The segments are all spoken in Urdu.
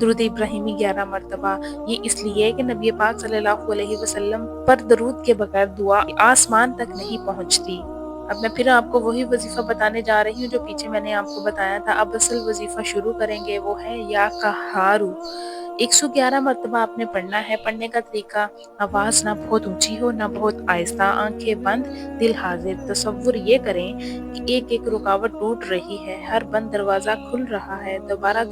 درود ابراہیمی 11 مرتبہ، یہ اس لیے کہ نبی پاک صلی اللہ علیہ وسلم پر درود کے بغیر دعا آسمان تک نہیں پہنچتی۔ اب میں پھر آپ کو وہی وظیفہ بتانے جا رہی ہوں جو پیچھے میں نے آپ کو بتایا تھا۔ اب اصل وظیفہ شروع کریں گے، وہ ہے یا قہارو۔ 111 مرتبہ آپ نے پڑھنا ہے۔ پڑھنے کا طریقہ: آواز نہ بہت اونچی ہو نہ بہت آہستہ، آنکھیں بند، دل حاضر۔ تصور یہ کریں کہ ایک ایک رکاوٹ ٹوٹ رہی ہے، ہر بند دروازہ کھل رہا ہے۔ دوبارہ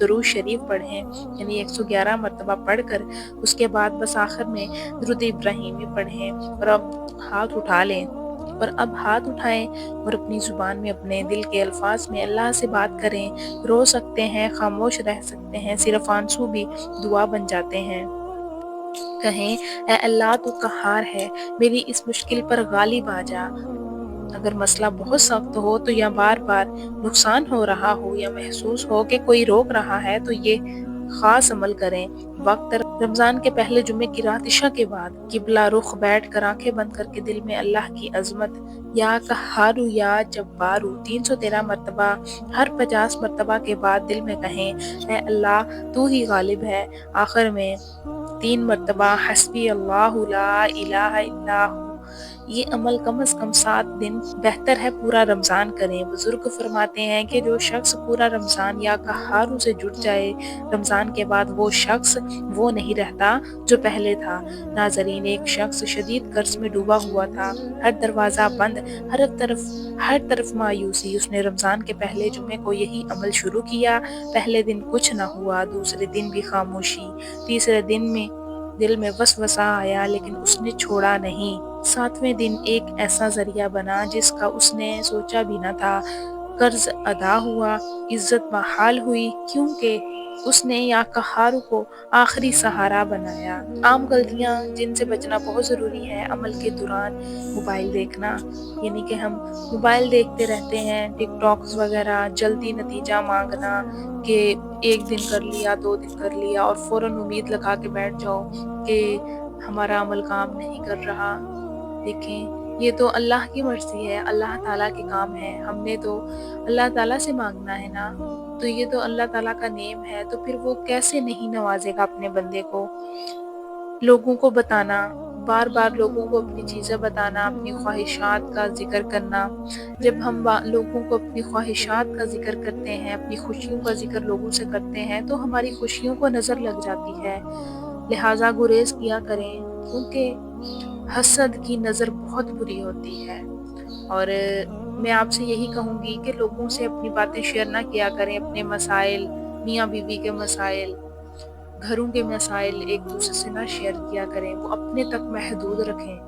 درود شریف پڑھیں، یعنی 111 مرتبہ پڑھ کر اس کے بعد بس آخر میں درود ابراہیمی پڑھیں، اور اب ہاتھ اٹھا لیں، اور اب ہاتھ اٹھائیں اور اپنی زبان میں اپنے دل کے الفاظ میں اللہ سے بات کریں۔ رو سکتے ہیں، خاموش رہ سکتے ہیں، صرف آنسو بھی دعا بن جاتے ہیں۔ کہیں: اے اللہ تو قہار ہے، میری اس مشکل پر غالب آ جا۔ اگر مسئلہ بہت سخت ہو تو یا بار بار نقصان ہو رہا ہو یا محسوس ہو کہ کوئی روک رہا ہے تو یہ خاص عمل کریں۔ وقت: رمضان کے پہلے جمعے کی رات عشاء کے بعد قبلہ رخ بیٹھ کر آنکھیں بند کر کے دل میں اللہ کی عظمت یا قہارو یا جبارو 313 مرتبہ ہر 50 مرتبہ کے بعد دل میں کہیں: اے اللہ تو ہی غالب ہے۔ آخر میں 3 مرتبہ حسبی اللہ لا الہ الا ہو۔ یہ عمل کم از کم 7 دن، بہتر ہے پورا رمضان کریں۔ بزرگ فرماتے ہیں کہ جو شخص پورا رمضان یا قہارو سے جڑ جائے، رمضان کے بعد وہ شخص وہ نہیں رہتا جو پہلے تھا۔ ناظرین، ایک شخص شدید قرض میں ڈوبا ہوا تھا، ہر دروازہ بند، ہر طرف مایوسی۔ اس نے رمضان کے پہلے جمعے کو یہی عمل شروع کیا۔ پہلے دن کچھ نہ ہوا، دوسرے دن بھی خاموشی، تیسرے دن میں دل میں وسوسہ آیا لیکن اس نے چھوڑا نہیں۔ 7ویں دن ایک ایسا ذریعہ بنا جس کا اس نے سوچا بھی نہ تھا۔ قرض ادا ہوا، عزت بحال ہوئی، کیونکہ اس نے یا قہارو کو آخری سہارا بنایا۔ عام غلطیاں جن سے بچنا بہت ضروری ہے: عمل کے دوران موبائل دیکھنا، یعنی کہ ہم موبائل دیکھتے رہتے ہیں، ٹک ٹاکس وغیرہ، جلدی نتیجہ مانگنا کہ 1 دن کر لیا، 2 دن کر لیا اور فوراً امید لگا کے بیٹھ جاؤ کہ ہمارا عمل کام نہیں کر رہا۔ دیکھیں، یہ تو اللہ کی مرضی ہے، اللہ تعالیٰ کے کام ہے، ہم نے تو اللہ تعالیٰ سے مانگنا ہے نا، تو یہ تو اللہ تعالیٰ کا نعم ہے، تو پھر وہ کیسے نہیں نوازے گا اپنے بندے کو۔ لوگوں کو بتانا، بار بار لوگوں کو اپنی چیزیں بتانا، اپنی خواہشات کا ذکر کرنا۔ جب ہم لوگوں کو اپنی خواہشات کا ذکر کرتے ہیں، اپنی خوشیوں کا ذکر لوگوں سے کرتے ہیں تو ہماری خوشیوں کو نظر لگ جاتی ہے۔ لہٰذا گریز کیا کریں، کیونکہ حسد کی نظر بہت بری ہوتی ہے۔ اور میں آپ سے یہی کہوں گی کہ لوگوں سے اپنی باتیں شیئر نہ کیا کریں، اپنے مسائل، میاں بیوی کے مسائل، گھروں کے مسائل ایک دوسرے سے نہ شیئر کیا کریں، وہ اپنے تک محدود رکھیں۔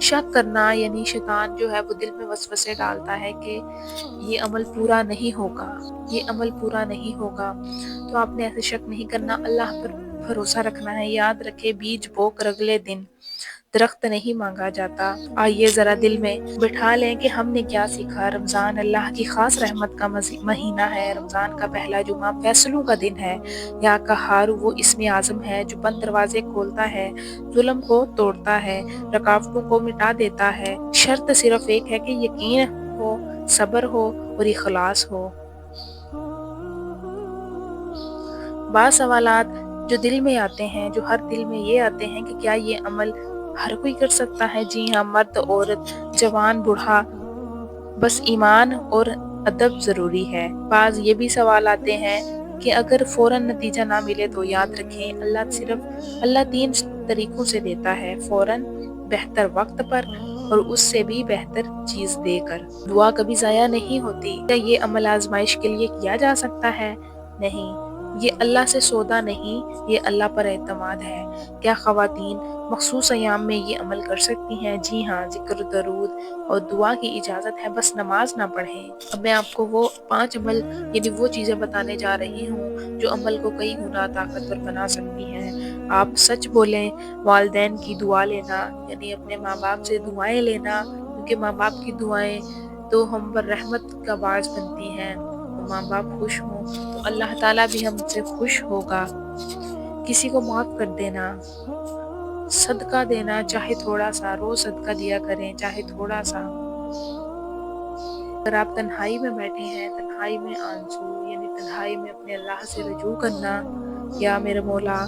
شک کرنا، یعنی شیطان جو ہے وہ دل میں وسوسے ڈالتا ہے کہ یہ عمل پورا نہیں ہوگا، یہ عمل پورا نہیں ہوگا، تو آپ نے ایسے شک نہیں کرنا، اللہ پر بھروسہ رکھنا ہے۔ یاد رکھے، بیج بو کر اگلے دن درخت نہیں مانگا جاتا۔ آئیے ذرا دل میں بٹھا لیں کہ ہم نے کیا سیکھا۔ رمضان اللہ کی خاص رحمت کا مہینہ ہے۔ رمضان کا پہلا جمعہ فیصلوں کا دن ہے۔ یا قہارو وہ اسم اعظم ہے جو بند دروازے کھولتا ہے، ظلم کو توڑتا ہے، رکاوٹوں کو مٹا دیتا ہے۔ شرط صرف ایک ہے کہ یقین ہو، صبر ہو اور اخلاص ہو۔ بعض سوالات جو دل میں آتے ہیں، جو ہر دل میں یہ آتے ہیں کہ کیا یہ عمل ہر کوئی کر سکتا ہے؟ جی ہاں، مرد، عورت، جوان، بوڑھا، بس ایمان اور ادب ضروری ہے۔ بعض یہ بھی سوال آتے ہیں کہ اگر فوراً نتیجہ نہ ملے تو یاد رکھیں اللہ 3 طریقوں سے دیتا ہے: فوراً، بہتر وقت پر اور اس سے بھی بہتر چیز دے کر۔ دعا کبھی ضائع نہیں ہوتی۔ کیا یہ عمل آزمائش کے لیے کیا جا سکتا ہے؟ نہیں، یہ اللہ سے سودا نہیں، یہ اللہ پر اعتماد ہے۔ کیا خواتین مخصوص ایام میں یہ عمل کر سکتی ہیں؟ جی ہاں، ذکر، درود اور دعا کی اجازت ہے، بس نماز نہ پڑھیں۔ اب میں آپ کو وہ 5 عمل، یعنی وہ چیزیں بتانے جا رہی ہوں جو عمل کو کئی گنا طاقتور بنا سکتی ہیں۔ آپ سچ بولیں، والدین کی دعا لینا، یعنی اپنے ماں باپ سے دعائیں لینا، کیونکہ ماں باپ کی دعائیں تو ہم پر رحمت کا باعث بنتی ہیں۔ ماں باپ خوش ہوں تو اللہ تعالیٰ بھی ہم سے خوش ہوگا۔ کسی کو معاف کر دینا، صدقہ دینا، چاہے تھوڑا سا، روز صدقہ دیا کریں چاہے تھوڑا سا۔ اگر آپ تنہائی میں بیٹھے ہیں، تنہائی میں آنسو یعنی تنہائی میں اپنے اللہ سے رجوع کرنا، یا میرے مولا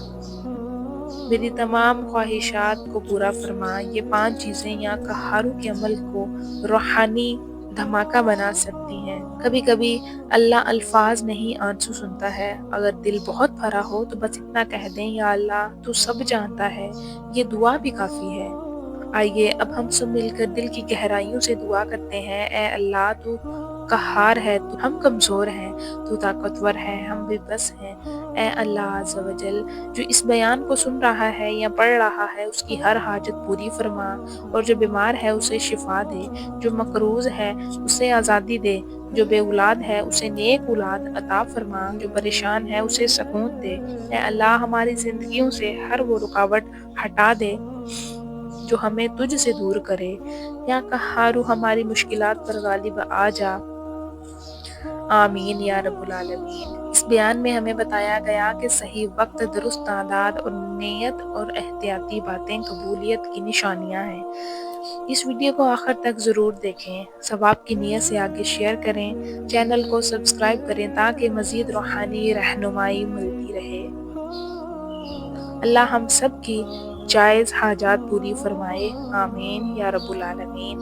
میری تمام خواہشات کو پورا فرما، یہ 5 چیزیں یا قہاروں کے عمل کو روحانی دھماکہ بنا سکتی ہیں۔ کبھی کبھی اللہ الفاظ نہیں آنسو سنتا ہے، اگر دل بہت بھرا ہو تو بس اتنا کہہ دیں یا اللہ تو سب جانتا ہے، یہ دعا بھی کافی ہے۔ آئیے اب ہم سب مل کر دل کی گہرائیوں سے دعا کرتے ہیں، اے اللہ تو قہار ہے، تو ہم کمزور ہیں، تو طاقتور ہے، ہم بے بس ہیں۔ اے اللہ عز و جل، جو اس بیان کو سن رہا ہے یا پڑھ رہا ہے اس کی ہر حاجت پوری فرما، اور جو بیمار ہے اسے شفا دے، جو مقروض ہے اسے آزادی دے، جو بے اولاد ہے اسے نیک اولاد عطا فرما، جو پریشان ہے اسے سکون دے۔ اے اللہ ہماری زندگیوں سے ہر وہ رکاوٹ ہٹا دے جو ہمیں تجھ سے دور کرے، یا قہارو ہماری مشکلات پر غالب آ جا، آمین یا رب العالمین۔ اس بیان میں ہمیں بتایا گیا کہ صحیح وقت، درست تعداد اور نیت اور احتیاطی باتیں قبولیت کی نشانیاں ہیں۔ اس ویڈیو کو آخر تک ضرور دیکھیں، ثواب کی نیت سے آگے شیئر کریں، چینل کو سبسکرائب کریں تاکہ مزید روحانی رہنمائی ملتی رہے۔ اللہ ہم سب کی جائز حاجات پوری فرمائے، آمین یا رب العالمین۔